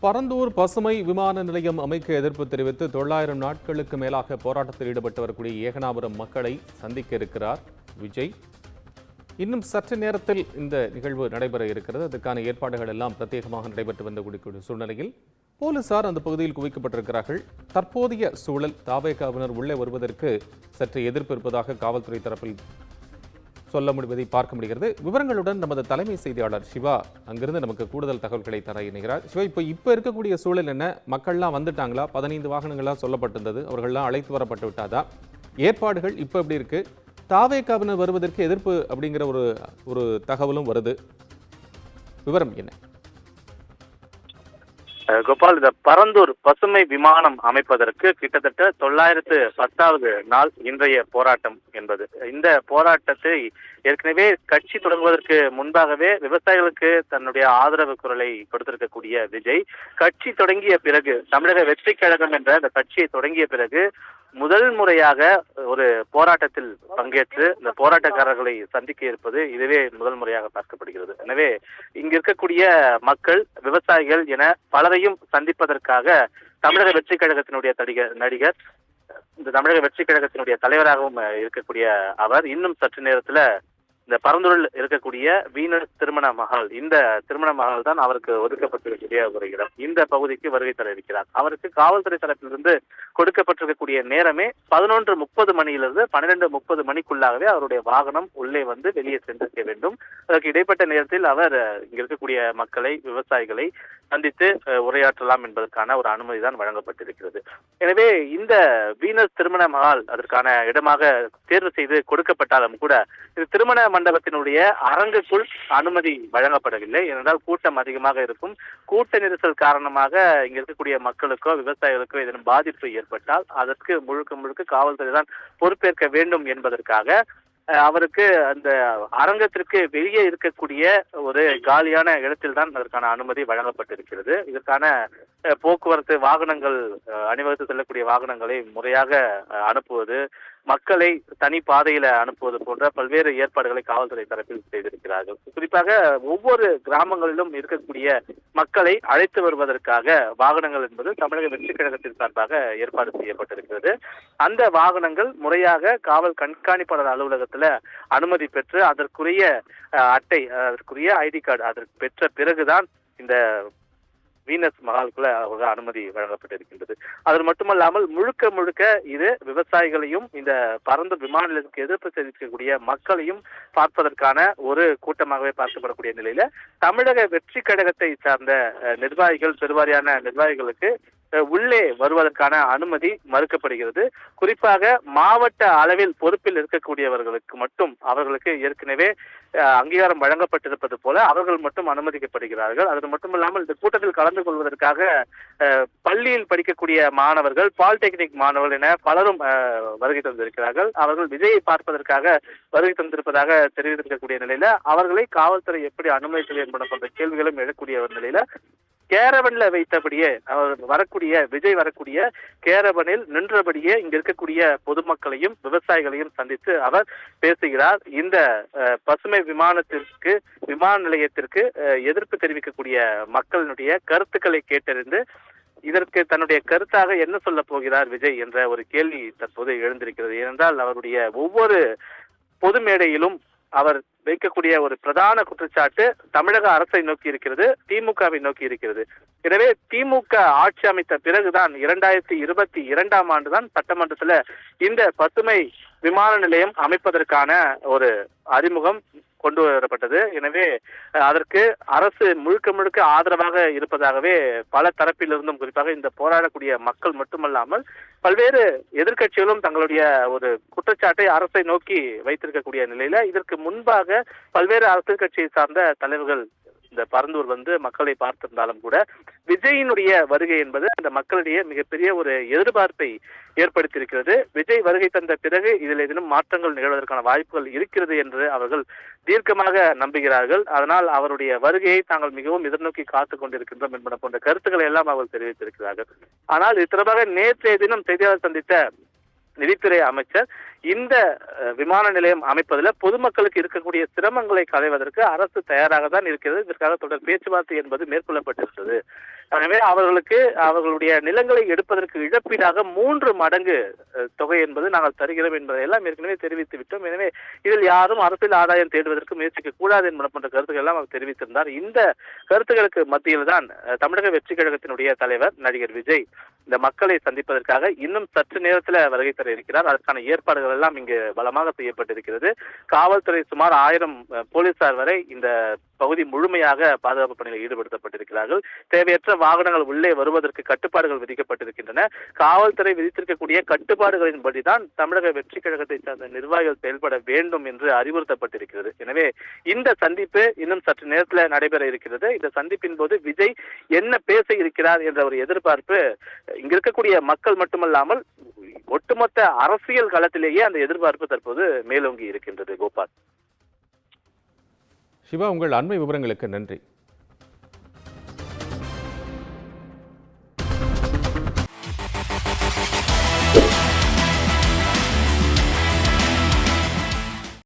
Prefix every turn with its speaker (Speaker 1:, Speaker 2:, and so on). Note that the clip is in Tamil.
Speaker 1: பரந்தூர் பசுமை விமான நிலையம் அமைக்க எதிர்ப்பு தெரிவித்து 900 நாட்களுக்கு மேலாக போராட்டத்தில் ஈடுபட்டு வரக்கூடிய ஏகனாபுரம் மக்களை சந்திக்க இருக்கிறார் விஜய். இன்னும் சற்று நேரத்தில் இந்த நிகழ்வு நடைபெற இருக்கிறது. அதுக்கான ஏற்பாடுகள் எல்லாம் பிரத்யேகமாக நடைபெற்று வந்த சூழ்நிலையில் போலீசார் அந்த பகுதியில் குவிக்கப்பட்டிருக்கிறார்கள். தற்போதைய சூழல் தாவேகாவினர் உள்ளே வருவதற்கு சற்று எதிர்ப்பு இருப்பதாக காவல்துறை தரப்பில் சொல்ல முடிவதை பார்க்க முடிகிறது. விவரங்களுடன் நமது தலைமை செய்தியாளர் சிவா அங்கிருந்து நமக்கு கூடுதல் தகவல்களை தர இணைகிறார். சிவா, இப்போ இருக்கக்கூடிய சூழல் என்ன? மக்கள்லாம் வந்துட்டாங்களா? 15 வாகனங்கள்லாம் சொல்லப்பட்டிருந்தது, அவர்கள்லாம் அழைத்து வரப்பட்டு விட்டாதா? ஏற்பாடுகள் இப்போ எப்படி இருக்கு? தாவேகாவினர் வருவதற்கு எதிர்ப்பு அப்படிங்கிற ஒரு தகவலும் வருது. விவரம் என்ன?
Speaker 2: கோபால், இந்த பரந்தூர் பசுமை விமானம் அமைப்பதற்கு கிட்டத்தட்ட 910வது நாள் இன்றைய போராட்டம் என்பது. இந்த போராட்டத்தை ஏற்கனவே கட்சி தொடங்குவதற்கு முன்பாகவே விவசாயிகளுக்கு தன்னுடைய ஆதரவு குரலை கொடுத்திருக்கக்கூடிய விஜய், கட்சி தொடங்கிய பிறகு, தமிழக வெற்றி கழகம் என்ற அந்த கட்சியை தொடங்கிய பிறகு முதல் முறையாக ஒரு போராட்டத்தில் பங்கேற்று இந்த போராட்டக்காரர்களை சந்திக்க இருப்பது இதுவே முதல் முறையாக பார்க்கப்படுகிறது. எனவே இங்க இருக்கக்கூடிய மக்கள், விவசாயிகள் என பலரையும் சந்திப்பதற்காக தமிழக வெற்றி கழகத்தினுடைய நடிகர், இந்த தமிழக வெற்றி கழகத்தினுடைய தலைவராகவும் இருக்கக்கூடிய அவர் இன்னும் சற்று நேரத்துல இந்த பரந்தூரில் இருக்கக்கூடிய வீனஸ் திருமண மஹால், இந்த திருமண மஹால் தான் அவருக்கு ஒதுக்கப்பட்டிருக்கக்கூடிய ஒரு இடம். இந்த பகுதிக்கு வருகை தர இருக்கிறார். அவருக்கு காவல்துறை தரப்பிலிருந்து கொடுக்கப்பட்டிருக்கக்கூடிய நேரமே 11:30 மணியிலிருந்து 12:30 மணிக்குள்ளாகவே அவருடைய வாகனம் உள்ளே வந்து வெளியே சென்றிருக்க வேண்டும். அதற்கு இடைப்பட்ட நேரத்தில் அவர் இங்க இருக்கக்கூடிய மக்களை, விவசாயிகளை சந்தித்து உரையாற்றலாம் என்பதற்கான ஒரு அனுமதி தான் வழங்கப்பட்டிருக்கிறது. எனவே இந்த வீனஸ் திருமண மஹால் அதற்கான இடமாக தேர்வு செய்து கொடுக்கப்பட்டாலும் கூட இது திருமண மண்டபத்தினுடைய அரங்குக்குள் அனுமதி வழங்கப்படவில்லை. ஏனென்றால் கூட்டம் அதிகமாக இருக்கும். கூட்ட நெரிசல் காரணமாக இங்க இருக்கக்கூடிய மக்களுக்கோ விவசாயிகளுக்கோ ஏதேனும் பாதிப்பு ஏற்பட்டால் அதற்கு முழுக்க காவல்துறை தான் பொறுப்பேற்க வேண்டும் என்பதற்காக அவருக்கு அந்த அரங்கத்திற்கு வெளியே இருக்கக்கூடிய ஒரு காலியான இடத்தில் தான் அதற்கான அனுமதி வழங்கப்பட்டிருக்கிறது. இதற்கான போக்குவரத்து வாகனங்கள், அணிவகுத்து செல்லக்கூடிய வாகனங்களை முறையாக அனுப்புவது, மக்களை தனி பாதையில அனுப்புவது போன்ற பல்வேறு ஏற்பாடுகளை காவல்துறை தரப்பில் செய்திருக்கிறார்கள். குறிப்பாக ஒவ்வொரு கிராமங்களிலும் இருக்கக்கூடிய மக்களை அழைத்து வருவதற்காக வாகனங்கள் என்பது தமிழக வெற்றி கழகத்தின் சார்பாக ஏற்பாடு செய்யப்பட்டிருக்கிறது. அந்த வாகனங்கள் முறையாக காவல் கண்காணிப்பாளர் அலுவலகத்துல அனுமதி பெற்று அதற்குரிய அட்டை, அதற்குரிய ஐடி கார்டு அதற்கு பெற்ற பிறகுதான் இந்த வீனஸ் மஹாலுக்குள்ள அனுமதி வழங்கப்பட்டிருக்கின்றது. அது மட்டுமல்லாமல் முழுக்க இது விவசாயிகளையும் இந்த பரந்தூர் விமான நிலையத்துக்கு எதிர்ப்பு தெரிவிக்கக்கூடிய மக்களையும் பார்ப்பதற்கான ஒரு கூட்டமாகவே பார்க்கப்படக்கூடிய நிலையில தமிழக வெற்றி கழகத்தை சார்ந்த நிர்வாகிகள், பெருவாரியான நிர்வாகிகளுக்கு உள்ளே வருவதற்கான அனுமதி மறுக்கப்படுகிறது. குறிப்பாக மாவட்ட அளவில் பொறுப்பில் இருக்கக்கூடியவர்களுக்கு மட்டும், அவர்களுக்கு ஏற்கனவே அங்கீகாரம் வழங்கப்பட்டிருப்பது போல அவர்கள் மட்டும் அனுமதிக்கப்படுகிறார்கள். அது மட்டுமல்லாமல் இந்த கூட்டத்தில் கலந்து கொள்வதற்காக பள்ளியில் படிக்கக்கூடிய மாணவர்கள், பாலிடெக்னிக் மாணவர்கள் என பலரும் வருகை தந்திருக்கிறார்கள். அவர்கள் விஜயை பார்ப்பதற்காக வருகை தந்திருப்பதாக தெரிவித்திருக்கக்கூடிய நிலையில அவர்களை காவல்துறை எப்படி அனுமதித்தது என்பன போன்ற கேள்விகளும் எழக்கூடிய ஒரு நிலையில கேரவன்ல வைத்தபடியே விஜய் வரக்கூடிய கேரவனில் நின்றபடியே இங்க இருக்கக்கூடிய பொதுமக்களையும் விவசாயிகளையும் சந்தித்து அவர் பேசுகிறார். இந்த பசுமை விமான நிலையத்திற்கு எதிர்ப்பு தெரிவிக்கக்கூடிய மக்களினுடைய கருத்துக்களை கேட்டறிந்து இதற்கு தன்னுடைய கருத்தாக என்ன சொல்ல போகிறார் விஜய் என்ற ஒரு கேள்வி தற்போது எழுந்திருக்கிறது. ஏனென்றால் அவருடைய ஒவ்வொரு பொது மேடையிலும் அவர் வைக்கக்கூடிய ஒரு பிரதான குற்றச்சாட்டு தமிழக அரசை நோக்கி இருக்கிறது, திமுகவை நோக்கி இருக்கிறது. எனவே திமுக ஆட்சி அமைத்த பிறகுதான் 2022ஆம் ஆண்டுதான் சட்டமன்றத்துல இந்த பசுமை விமான நிலையம் அமைப்பதற்கான ஒரு அறிமுகம் கொண்டு வரப்பட்டது. எனவே அதற்கு அரசு முழுக்க ஆதரவாக இருப்பதாகவே பல தரப்பிலிருந்தும், குறிப்பாக இந்த போராடக்கூடிய மக்கள் மட்டுமல்லாமல் பல்வேறு எதிர்கட்சிகளும் தங்களுடைய ஒரு குற்றச்சாட்டை அரசை நோக்கி வைத்திருக்கக்கூடிய நிலையில இதற்கு முன்பாக பல்வேறு அரசியல் கட்சியை சார்ந்த தலைவர்கள் இந்த பரந்தூர் வந்து மக்களை பார்த்திருந்தாலும் கூட விஜயினுடைய வருகை என்பது அந்த மக்களிடையே மிகப்பெரிய ஒரு எதிர்பார்ப்பை ஏற்படுத்தியிருக்கிறது. விஜய் வருகை தந்த பிறகு இதில் ஏதேனும் மாற்றங்கள் நிகழ்வதற்கான வாய்ப்புகள் இருக்கிறது என்று அவர்கள் தீர்க்கமாக நம்புகிறார்கள். அதனால் அவருடைய வருகையை தாங்கள் மிகவும் எதிர்நோக்கி காத்துக் கொண்டிருக்கின்றோம் என்பன போன்ற கருத்துக்களை எல்லாம் அவர்கள் தெரிவித்திருக்கிறார்கள். ஆனால் இது தொடர்பாக நேற்றைய தினம் செய்தியாளர் சந்தித்த நிதித்துறை அமைச்சர் இந்த விமான நிலையம் அமைப்பதில் பொதுமக்களுக்கு இருக்கக்கூடிய சிரமங்களை களைவதற்கு அரசு தயாராக தான் இருக்கிறது. இதற்காக தொடர் பேச்சுவார்த்தை என்பது மேற்கொள்ளப்பட்டிருக்கிறது. எனவே அவர்களுடைய நிலங்களை எடுப்பதற்கு இழப்பீடாக 3 மடங்கு தொகை என்பது நாங்கள் தருகிறோம் என்பதையெல்லாம் ஏற்கனவே தெரிவித்து விட்டோம். எனவே இதில் யாரும் அரசியல் ஆதாயம் தேடுவதற்கு முயற்சிக்க கூடாது என்பது போன்ற கருத்துக்கள் எல்லாம் அவர் தெரிவித்திருந்தார். இந்த கருத்துக்களுக்கு மத்தியில் தான் தமிழக வெற்றி கழகத்தினுடைய தலைவர் நடிகர் விஜய் இந்த மக்களை சந்திப்பதற்காக இன்னும் சற்று நேரத்தில் வருகை தர இருக்கிறார். அதற்கான ஏற்பாடுகள் எல்லாம் இங்கு பலமாக செய்யப்பட்டிருக்கிறது. காவல்துறை சுமார் 1000 போலீசார் வரை இந்த பகுதி முழுமையாக பாதுகாப்பு பணியில் ஈடுபடுத்தப்பட்டிருக்கிறார்கள். தேவையற்ற வாகனங்கள் உள்ளே வருவதற்கு கட்டுப்பாடுகள் விதிக்கப்பட்டிருக்கின்றன. காவல்துறை விதித்திருக்கக்கூடிய கட்டுப்பாடுகளின்படிதான் தமிழக வெற்றி கழகத்தை சார்ந்த நிர்வாகிகள் செயல்பட வேண்டும் என்று அறிவுறுத்தப்பட்டிருக்கிறது. எனவே இந்த சந்திப்பு இன்னும் சற்று நேரத்தில் நடைபெற இருக்கிறது. இந்த சந்திப்பின் போது விஜய் என்ன பேச இருக்கிறார் என்ற ஒரு எதிர்பார்ப்பு இங்க இருக்கக்கூடிய மக்கள் மட்டுமல்லாமல் ஒட்டுமொத்த அரசியல் களத்திலேயே அந்த எதிர்பார்ப்பு தற்போது மேலோங்கி இருக்கின்றது. கோபால்,
Speaker 1: சிவா, உங்கள் அண்மை விவரங்களுக்கு நன்றி.